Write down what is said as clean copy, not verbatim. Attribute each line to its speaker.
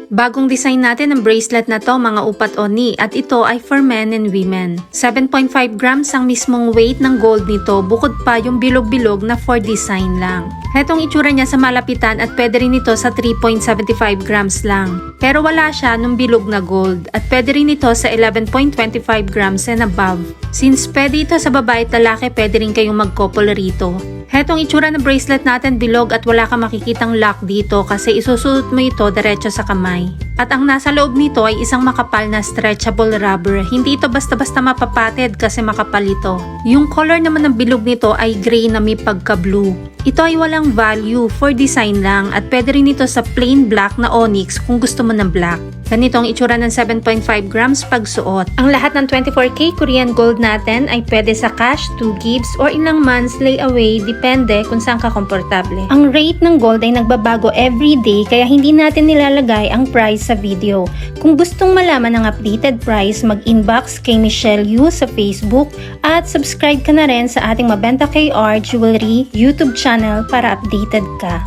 Speaker 1: Bagong design natin ng bracelet na to mga upat oni at ito ay for men and women. 7.5 grams ang mismong weight ng gold nito bukod pa yung bilog-bilog na for design lang. Hetong itsura niya sa malapitan at pwede rin ito sa 3.75 grams lang. Pero wala siya nung bilog na gold at pwede rin ito sa 11.25 grams and above. Since pwede ito sa babae at lalaki, pwede rin kayong mag-couple rito. Hetong itsura ng bracelet natin bilog at wala kang makikitang lock dito kasi isusuot mo ito diretso sa kamay. At ang nasa loob nito ay isang makapal na stretchable rubber. Hindi ito basta-basta mapapatid kasi makapal ito. Yung color naman ng bilog nito ay gray na may pagka-blue. Ito ay walang value, for design lang at pwede rin ito sa plain black na onyx kung gusto mo ng black. Ganito ang itsura ng 7.5 grams pagsuot. Ang lahat ng 24K Korean gold natin ay pwede sa cash, 2 gifts, or ilang months layaway, depende kung saan ka komportable. Ang rate ng gold ay nagbabago everyday kaya hindi natin nilalagay ang price sa video. Kung gustong malaman ang updated price, mag-inbox kay Michelle Yu sa Facebook at subscribe ka na rin sa ating Mabenta KR Jewelry YouTube channel para updated ka.